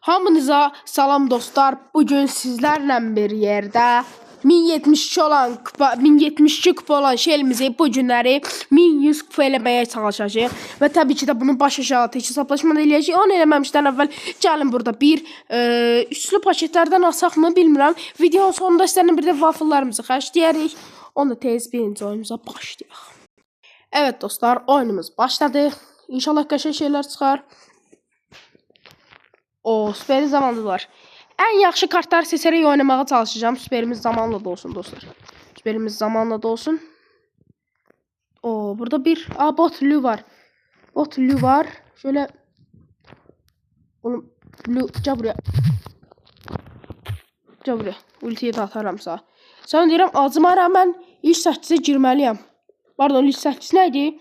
Hamınıza salam dostlar. Bugün sizlerlə bir yerdə 1072 kupa olan şeyimizi bu günləri 1100 kupa eləməyə çalışacağıq. Və təbii ki də bunu baş aşağı hesablaşma eləyəcəyik. Onu eləməmişdən əvvəl gəlin burada bir üçlü paketlərdən alsaq mı bilmirəm. Videonun sonunda sizlərlə bir də waffle'larımızı xərcləyərik. Onu tez birinci oyunumuza başlayaq. Evet dostlar, oyunumuz başladı. İnşallah qəşəng şeylər çıxar. O süperi zamanlı var. En yaxşı kartlar seçerek oynamaya çalışacağım. Süperimiz zamanla da olsun dostlar. Süperimiz zamanla da olsun. O burada bir bot Lu var. Bot Lu var. Şöyle oğlum Lu gel buraya. Gel buraya. Ultiyi de atarım sağ. Sen deyirəm acıma rağmen ilk 8'e girməliyəm. Pardon, ilk 8 neydi?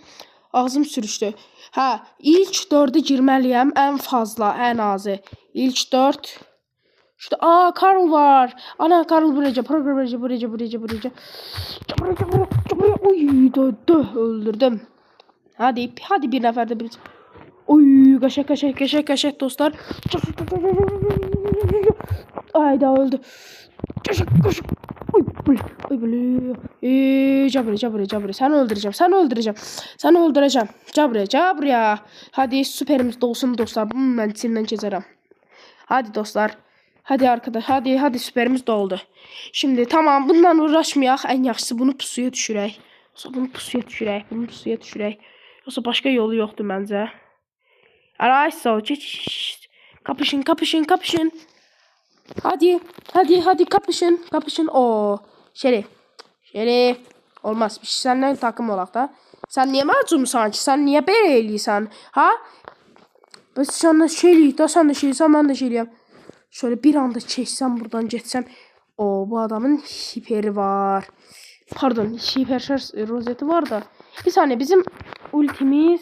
Ağzım sürüştü. Ha, ilk 4'e girməliyəm en fazla, en azı. İlk 4. İşte Karl var. Ana Karl buraya. Uy, öldürdüm. Hadi bir neferde bir. Uy, kaşak dostlar. Ayda öldü. Kaşak. Uy, Cabri. Seni öldüreceğim. Cabri. Hadi süperimiz dolsun dostlar. Bunu ben içinden geçerim. Hadi dostlar. Hadi arkadaş. Hadi süperimiz doldu. Şimdi tamam, bundan uğraşmayaq. En yaxşısı bunu pusuya düşürək. Yoksa başka yolu yoktu bence. Araysa kapışın. Hadi kapışın. O Şeri. Olmaz. Biz senden takım olaq da. Sen niye macumsan ki? Sen niye böyle eləyirsən? Ha? Ben sana şeyliyik da, sen de şeyliysən, ben de şeyliyəm. Şöyle bir anda çeksem buradan geçsem. Bu adamın hiperi var. Pardon, hiper şarj rozeti var da. Bir saniye, bizim ultimiz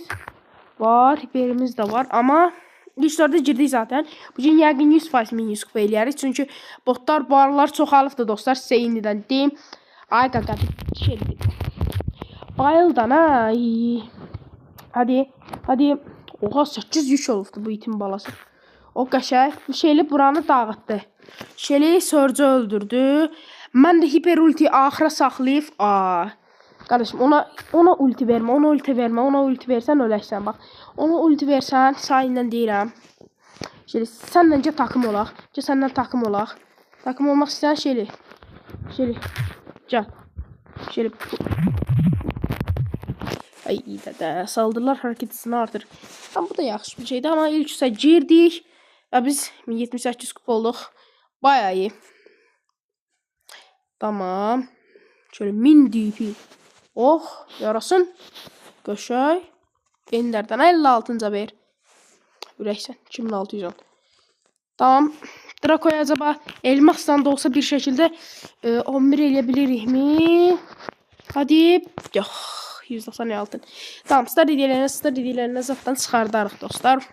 var, hiperimiz de var ama ilk girdik zaten. Bugün yəqin 100% 1100 kupa eləyərik. Çünkü botlar bu aralar çoxalıbdır dostlar. Sizə indidən deyim. Ay qaqa şeydir. Bayıldan ha. Hadi. Oha, 8 yük olubdu bu itin balası. O qəşəng. Bu şeyli buranı dağıtdı. Şeyli Surge'ı öldürdü. Mən də hiper ulti axıra saxlayıb. Qardaşım ona ulti vermə. Ona ulti versən öləsən bax. Ona ulti versən sayından deyirəm. Şeyli səndən takım olaq. Takım olmaq istəyən Şeyli. Gəl. Şeyli. Ay iyi de saldırılar hareketini artır. Bu da yaxşı bir şeydi ama ilk üstə girdik. Ya biz 78 kupa olduq. Bayağı iyi. Tamam. Şöyle 1000 DP. Oh yarasın. Qəşəng. Ender'den 56. ver. Ürəksən. 2610. Tamam. Draco'ya acaba elmasdan da olsa bir şekilde 11 eləyə mi? Hadi. Yox. 190 altın. Tamam, star hediyelerine zaten çıxardarıq dostlar.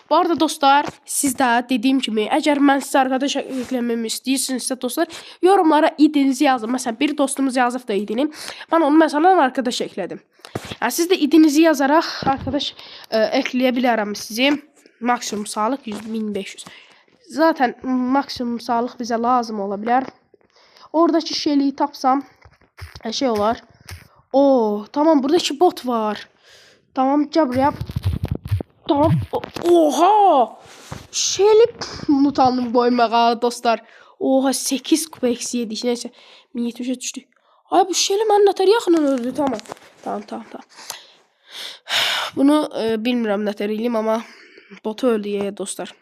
Bu arada dostlar, siz de dediğim kimi, eğer mən sizə arkadaş eklememi istəyirsinizsə dostlar, yorumlara idinizi yazın. Mesela bir dostumuz yazıb da idini. Ben onu mesela arkadaş ekledim. Yani siz de idinizi yazaraq arkadaş ekləyə bilərəm sizi. Maksimum sağlıq 100.500. Zaten maksimum sağlıq bizə lazım ola bilər. Oradaki şeyliyi tapsam şey olar. Tamam, buradaki bot var. Tamam, gel buraya. Tamam. Oha! Şeyli unutandım koymağa dostlar. Oha, 8 kupa eksi 7. Neyse 1070'e düştü. Ay bu şeyli məndən nətər yaxından öldü. Tamam. Bunu bilmirəm nətər eləyim ama botu öldü ya dostlar.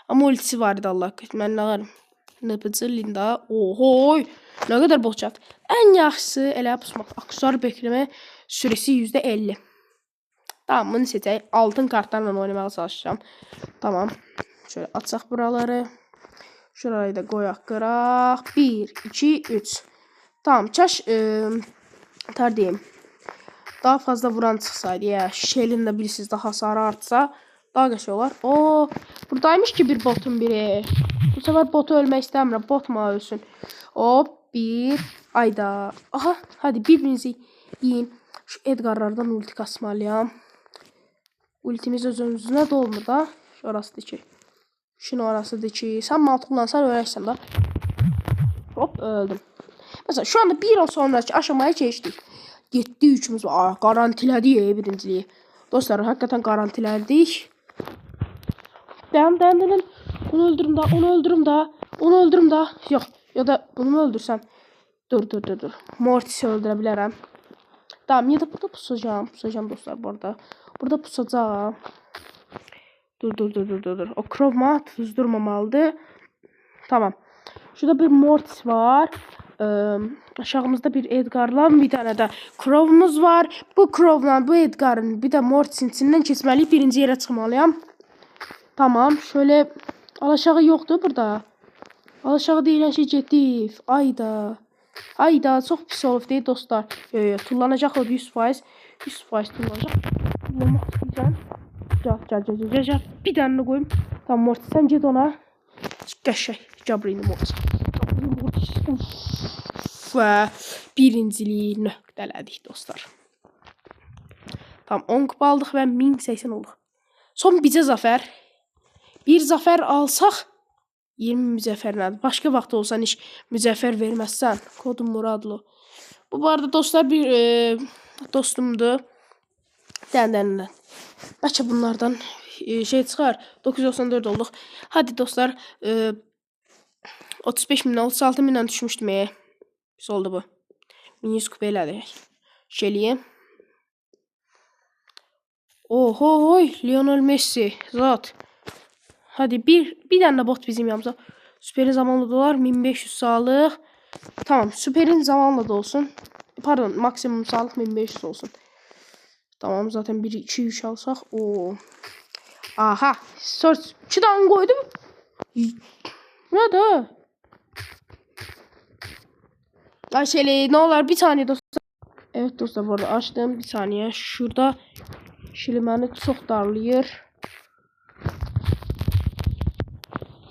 Ama ultisi vardı Allah qəşəng. Mən nə qarım. Nıpıcı Linda. Ohoy! Ne kadar bot çat. En yaxşısı elə pusmaq. Aksesuar bekleme süresi %50. Tamam, bunu seçək. Altın kartlarla oynamaya çalışacağım. Tamam. Şöyle açaq buraları. Şurayı da qoyaq qıraq. 1, 2, 3. Tamam, çaş diyeyim. Daha fazla vuran çıxsaydı ya. Şelin də bilirsiniz, daha hasarı artsa daha qəşəng olar. Buradaymış ki bir botun biri. Bu sefer botu ölmək istəmirəm. Bot mu ölsün? Hop, bir. Ayda. Aha, hadi birbirinizi yiyin. Şu Edgar'lardan ulti kasmalıyam. Ultimiz öz önümüzüne dolmur da. Şurası da ki. Şunun arasıdır ki sen mantıqlansan ölərsən da. Hop öldüm. Mesela şu anda bir yıl sonraki aşamaya geçtik. 7 yükümüz var. Garantilədik birinciliyi. Dostlar hakikaten garantilədik. Dayan. Onu öldürüm da, onu öldürüm da. Onu öldürüm da. Yok. Ya da bunu mu öldürsem? Dur. Mortis'i öldürə bilərəm. Tamam ya da burada pusacağım. Pusacağım dostlar bu arada. Burada pusacağım. Dur. O Krova tuzdurmamalıdır. Tamam. Şurada bir Mortis var. Aşağımızda bir Edgar'la bir tane de Krov'umuz var. Bu Krov'la bu Edgar'ın bir de Mortis'in içinden kesmeli. Birinci yere çıkmalıyım. Tamam. Şöyle alaşağı yoktu burada. Alaşağı deyilen şey Cetif. Ayda çok pis olub değil dostlar. Tullanacaq o 100%. 100% tullanacaq. Tullanmaq istəyəcəm. Gel. Bir tane koyayım. Tamam Mortis sen git ona. Qəşəng. Cabrini Mortis. Ve birinciliği nöqtələdik dostlar. Tamam 10 kupa aldıq və 1080 olduq. Son bizə zəfər. Bir zəfər alsaq 20 müzəffərlədir. Başqa vaxt olsan iş müzəffər verməzsən. Kodum Muradlı. Bu arada dostlar bir dostumdur. Dəndən. Bəlkə bunlardan şey çıxar. 994 olduq. Hadi dostlar 35 mindən 36 mindən düşmüşdüm. Pis oldu bu. 1100 kupa elədik. Şeliyim. Ohoy Lionel Messi. Zat. Hadi bir tane bot bizim yanımıza. Süperin zamanla dolar 1500 sağlık. Tamam süperin zamanla da olsun. Pardon maksimum sağlık 1500 olsun. Tamam zaten 1-2-3 alsak. Oo. Aha. Sört. 2 tane koydum. Nerede? Ayşeli ne olur bir saniye dostlar. Evet dostlar bu arada açtım bir saniye. Şurada şiliməni çok darlayır.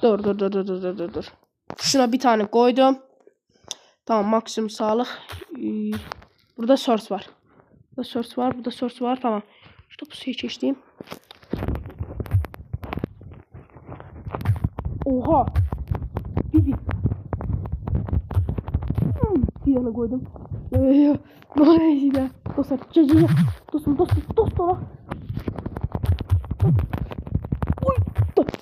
Dur. Şuna bir tane koydum. Tamam maksimum sağlık. Burada source var. Burada source var. Tamam. Şurada bu suyu geçtiğim. Oha. Bir tane koydum. Ne oluyor ya? Dostlar. Dost ola.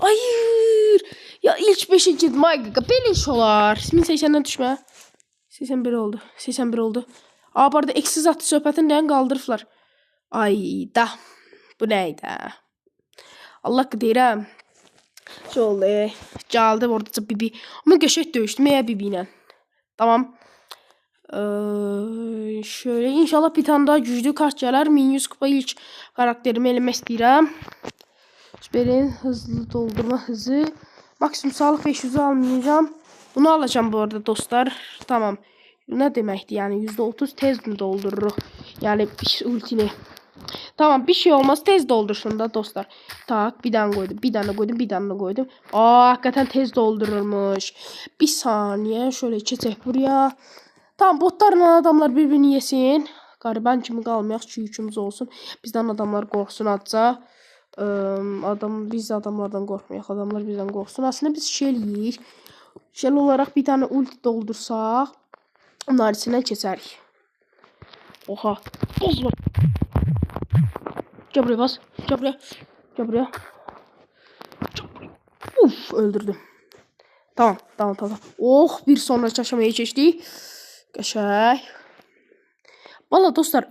Hayır. Ya ilk 5. Magica beleş olar. 1080'den düşme. 81 oldu. Aa bu arada eksiz atı söhbətindən qaldırıblar. Ayda. Bu neydi? Allah deyirəm. Şöyle. Gəldi orada Bibi. Ama qəşəng döyüşdüm ya Bibi ilə. Tamam. Şöyle inşallah bir tane daha güçlü kart gələr. 1100 kupa ilk karakterimi eləmək istəyirəm. Süperin hızlı doldurma hızı. Maksimum sağlık 500'ü almayacağım. Bunu alacağım bu arada dostlar. Tamam. Ne demekti yani %30 tez mi doldururuq? Yani ultini. Tamam bir şey olmaz tez doldursun da dostlar. Tak bir tane koydum. Aa hakikaten tez doldururmuş. Bir saniye şöyle çekecek buraya. Tamam botlarla adamlar birbirini yesin. Gariban kimi qalmayaq ki yükümüz olsun. Bizden adamlar qorxsun atsa. Biz adamlardan qorxmayaq. Adamlar bizden qorxsun. Aslında biz şeliyik. Şel olarak bir tane ulti doldursaq. Onlar içindən keçərik. Oha. Bozma. Gel buraya bas. Gel buraya. Uf öldürdüm. Tamam. Oh bir sonraki aşamaya geçtik. Qəşəng. Valla dostlar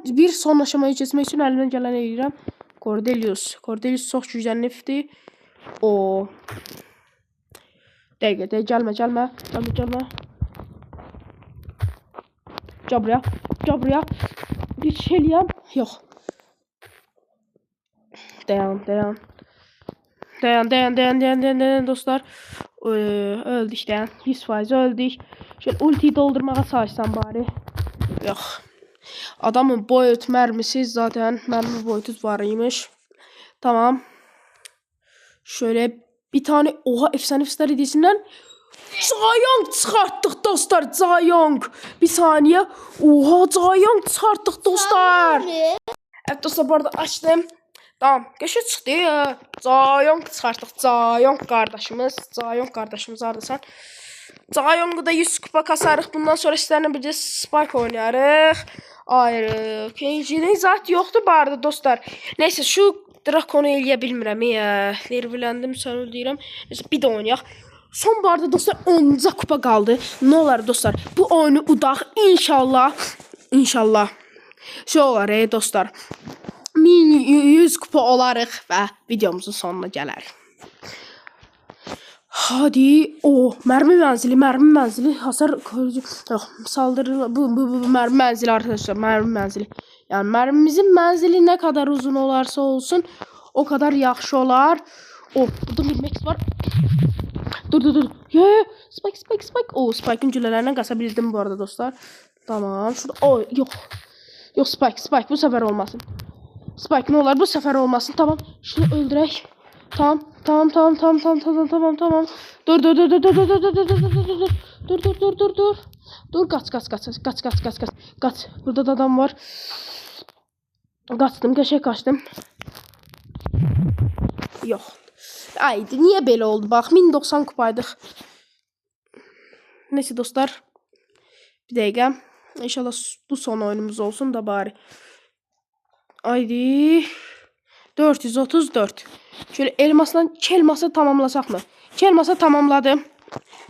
bir son aşamaya geçmək üçün əlimdən gələni edirəm. Cordelius çox güclənifdir. O. Dəqiqə gəlmə. Gel buraya. Bir şeyliyəm. Yox. Dayan dostlar. Öldük dayan. 100% öldük. Şöyle ultiyi doldurmağa çalışsam bari. Yox. Adamın boyut mermisi zaten mermi boyutu varıymış. Tamam. Şöyle bir tane oha efsane Star hediyesinden Zayong çıkarttık dostlar. Zayong. Bir saniye. Oha Zayong çıkarttık dostlar. Evet dostlar bu arada açtım. Tamam, qəşəng çıxdı. Cayong çıxartdıq. Cayong qardaşımız hardasan? Cayong'u da 100 kupa kasarıq. Bundan sonra sizlərlə bircə Spike oynayarıq. Ayrı. Kenji'nin zat yoxdur bu arada dostlar. Neyse şu Drakonu eləyə bilmirəm. Nerviləndim, sənə deyirəm. Neyse bir də oynayaq. Son bu arada dostlar 10-ca kupa qaldı. Nə olar dostlar? Bu oyunu udaq inşallah. İnşallah. Şey olar dostlar. 100 kupa olarıq və videomuzun sonuna gələrik. Hadi. Mərmi mənzili. Hasar saldırı. Bu mərmi mənzili arkadaşlar. Mərmi mənzili. Yəni mərmimizin mənzili nə qədər uzun olarsa olsun, o kadar yaxşı olar. Burada bir max var. Dur. Spike. Spike'ın cülələrindən qasa bildim bu arada dostlar. Tamam. Şurada. Yox Spike. Bu səfər olmasın. Spike nə olar bu səfər olmasın. Tamam. Şunu öldürək. Tamam. Dur. Dur. Qaç. Burada da adam var. Qaçdım. Yox. Aydı, niyə belə oldu? Bax, 1090 kupaydıq. Neyse dostlar. Bir dəqiqə. İnşallah bu son oyunumuz olsun da bari. Haydi. 434. Şöyle elmasdan 2 elması tamamlasak mı? 2 elması tamamladım.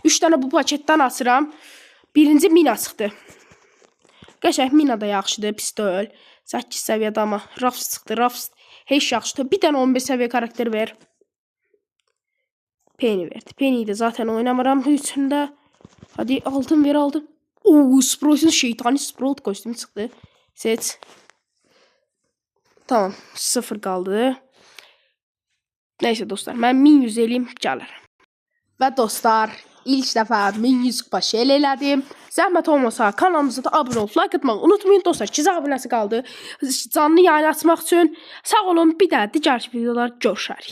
3 tane bu paketten asıram. Birinci mina çıxdı. Qəşəng mina da yaxşıdır, pis deyil. 8 səviyyədə amma Rafs çıxdı. Rafs heç yaxşıdır. Bir dənə 11 səviyyə karakter ver. Penny verdi. Penny'yi de zaten oynamıram üçündə. Hadi altın ver. Sprout'un şeytani Sprout kostümü çıxdı. Seç. Tamam. 0 qaldı. Neyse dostlar. Mən 1100 eləyim. Gəlir. Və dostlar. İlk dəfə 1100 kupa şeylə elədim. Zəhmət olmasa kanalımıza da abunə olub, like atmağı unutmayın dostlar. 2 abunəsi qaldı. Canlı yayın açmaq üçün. Sağ olun. Bir də digər videolar görüşərik.